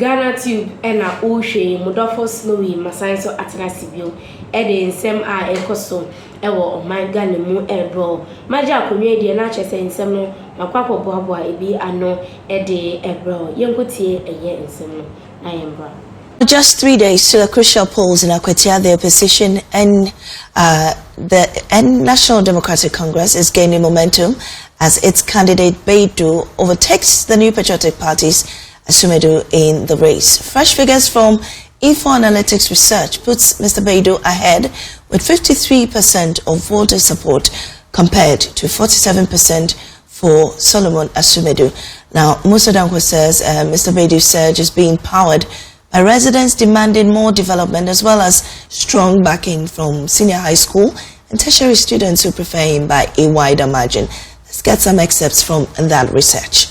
Ghanatube and a Oshe, Modofo Snowy, Masanso Atrasibio, Eddie Sem a Ecoso, Ewo, my Ganimu, Ebro, Maja Comedian, Natchez and Semo, Maquapo Bobo, Ebi, Ano, Eddie, Ebro, Yankotie, a year in Semo. I am bra. Just 3 days to the crucial polls in Akwatia, the opposition and the National Democratic Congress is gaining momentum as its candidate Baidu overtakes the New Patriotic Party's Asumedu in the race. Fresh figures from Info Analytics Research puts Mr. Baidu ahead with 53% of voter support compared to 47% for Solomon Asumedu. Now, Musa Dankwa says Mr. Baidu's surge is being powered by residents demanding more development as well as strong backing from senior high school and tertiary students who prefer him by a wider margin. Let's get some excerpts from that research.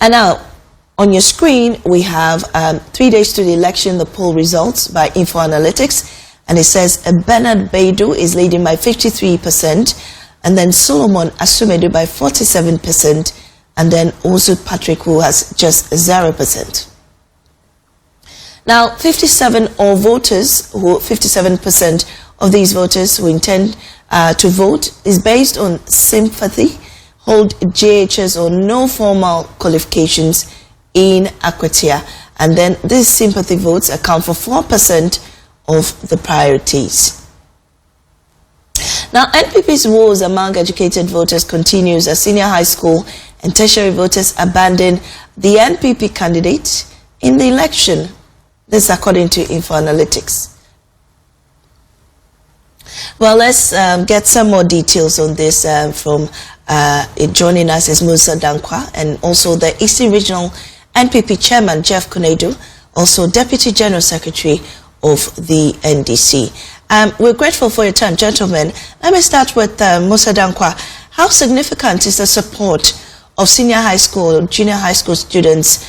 And now, on your screen, we have 3 days to the election, the poll results by Info Analytics. And it says Bernard Baidu is leading by 53%, and then Solomon Asumedu by 47%, and then also Patrick, who has just 0%. Now, 57% of these voters who intend to vote is based on sympathy, hold JHS or no formal qualifications in Akwatia. And then these sympathy votes account for 4% of the priorities. Now, NPP's woes among educated voters continues as senior high school and tertiary voters abandon the NPP candidate in the election. This according to Info Analytics. Well, let's get some more details on this from joining us is Musa Dankwa and also the Eastern Regional NPP Chairman Jeff Kunedu, also Deputy General Secretary of the NDC. We're grateful for your time, gentlemen. Let me start with Musa Dankwa. How significant is the support of senior high school, junior high school students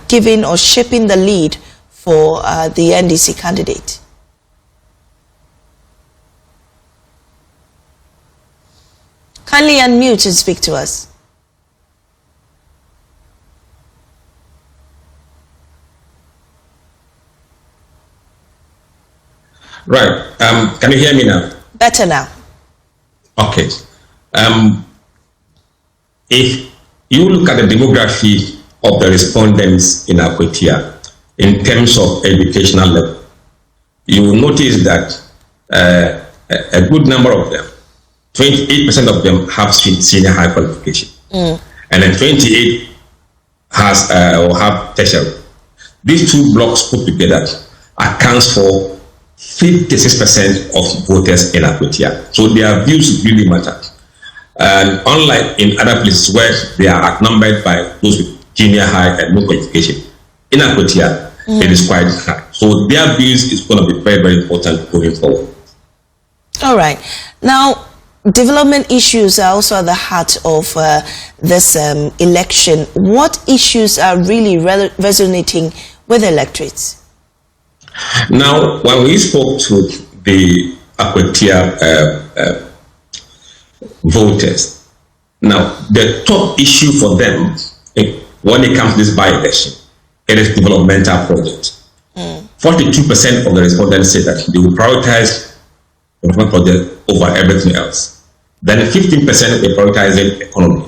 giving or shaping the lead for the NDC candidate? Kindly unmute and speak to us. Right. Can you hear me now? Better now. Okay. If you look at the demography of the respondents in Akwatia in terms of educational level, you will notice that a good number of them, 28% of them have senior high qualification, and then 28 has or have tertiary. These two blocks put together accounts for 56% of voters in Akwatia. So their views really matter. And unlike in other places where they are outnumbered by those with junior high and no qualification, in Akwatia it is quite high. So their views is going to be very, very important going forward. All right. Now, development issues are also at the heart of this election. What issues are really resonating with electorates? Now, when we spoke to the Akwatia voters, now the top issue for them when it comes to this by-election, it is developmental projects. 42% of the respondents say that they will prioritize development project over everything else. Then 15% they prioritize the economy,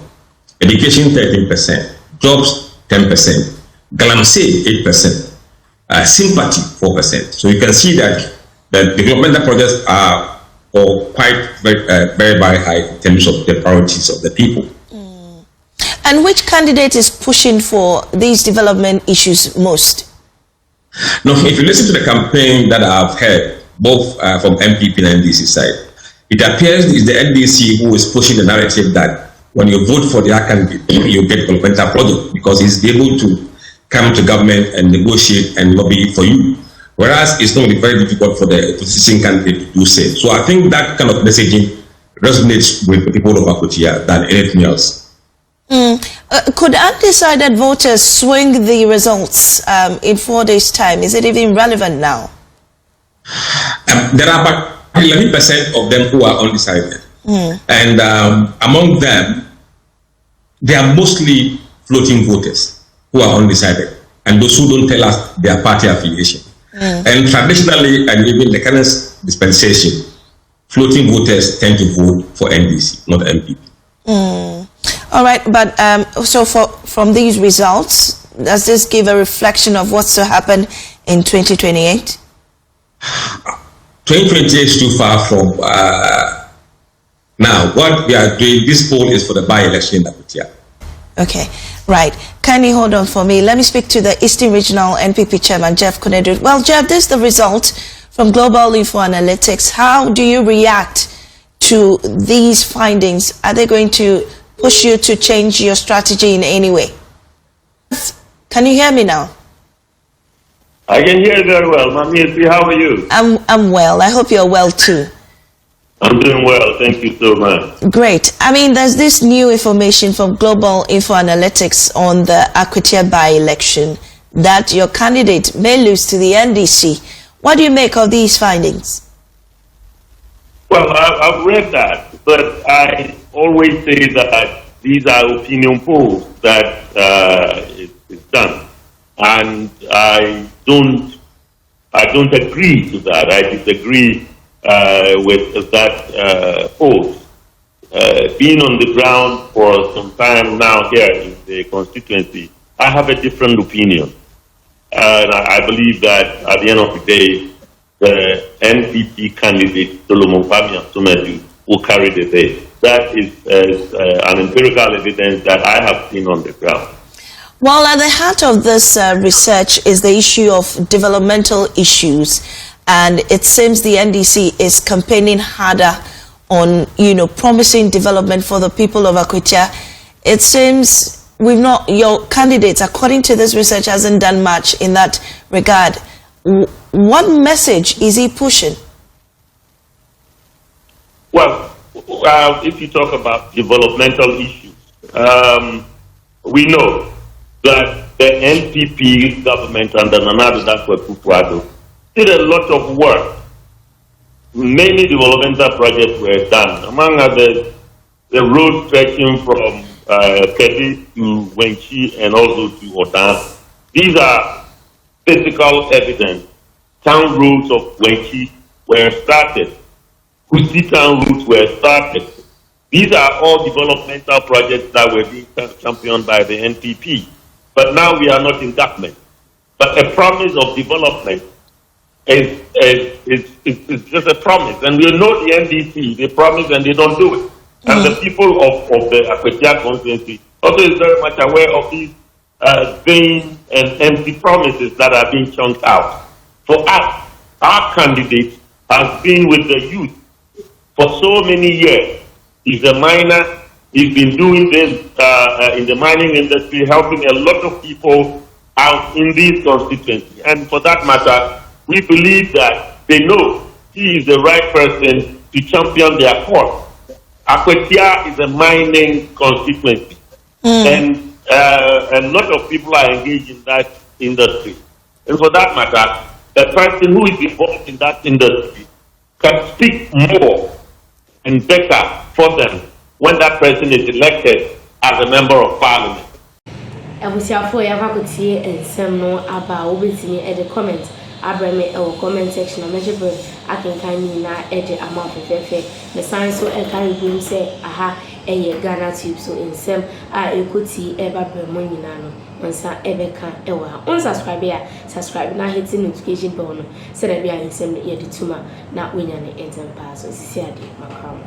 education 13%, jobs 10%, galamsey 8%. Sympathy 4%. So you can see that the developmental projects are quite very high in terms of the priorities of the people. And which candidate is pushing for these development issues most? Now, if you listen to the campaign that I've heard, both from NPP and NDC side, it appears it's the NDC who is pushing the narrative that when you vote for their candidate, you get developmental project because he's able to come to government and negotiate and lobby for you. Whereas it's going to be very difficult for the opposition candidate to do so. So I think that kind of messaging resonates with the people of Akwatia than anything else. Could undecided voters swing the results in 4 days' time? Is it even relevant now? There are about 11% of them who are undecided. And among them, they are mostly floating voters who are undecided and those who don't tell us their party affiliation. And traditionally, and even the current dispensation, floating voters tend to vote for NDC, not NPP. All right, but so from these results, does this give a reflection of what's to happen in 2028? 2028 is too far from now. What we are doing, this poll is for the by-election in Abuja. Okay, right. Kindly hold on for me. Let me speak to the Eastern Regional NPP Chairman, Jeff Ghanatube. Well, Jeff, this is the result from Global Info Analytics. How do you react to these findings? Are they going to push you to change your strategy in any way? Can you hear me now? I can hear very well. Mami, how are you? I'm well. I hope you're well too. I'm doing well. Thank you so much. Great. I mean, there's this new information from Global Info Analytics on the Akwetia by-election that your candidate may lose to the NDC. What do you make of these findings? Well, I've read that, but I always say that these are opinion polls that it's done, and I don't agree to that. I disagree with that poll. Being on the ground for some time now here in the constituency, I have a different opinion. And I believe that at the end of the day, the NPP candidate, Solomon Pamia will carry the day. That is an empirical evidence that I have seen on the ground. Well, at the heart of this research is the issue of developmental issues. And it seems the NDC is campaigning harder on, promising development for the people of Akwetia. It seems your candidate, according to this research, hasn't done much in that regard. What message is he pushing? Well, if you talk about developmental issues, we know that the NPP government under Nana Addo Dankwa did a lot of work. Many developmental projects were done. Among others, the road stretching from Kedi to Wenchi and also to Odan. These are physical evidence. Town roads of Wenchi were started. Kusi town routes were started. These are all developmental projects that were being championed by the NPP. But now we are not in government. But a promise of development is just a promise. And we know the NDC, they promise and they don't do it. And the people of the Akwetia constituency also is very much aware of these vain and empty promises that are being chunked out. For us, our candidate has been with the youth for so many years. He's a miner. He's been doing this in the mining industry, helping a lot of people out in these constituencies. And for that matter, we believe that they know he is the right person to champion their cause. Akwetia is a mining constituency, and a lot of people are engaged in that industry. And for that matter, the person who is involved in that industry can speak more and better for them when that person is elected as a member of parliament. Abusiafo ya fakulty ensem no aba obetimi e the comment abrame e comment section amejebe akenkan ni na e de amafefefe the sign so e carry room say aha eye Ghanatube so ensem a ekoti e ba bremo nyina no onsa ebeka e wa on subscribe na hit notification bell no se da bia ensem ye de tuma na wenya ne enter pass so sisi ade makram.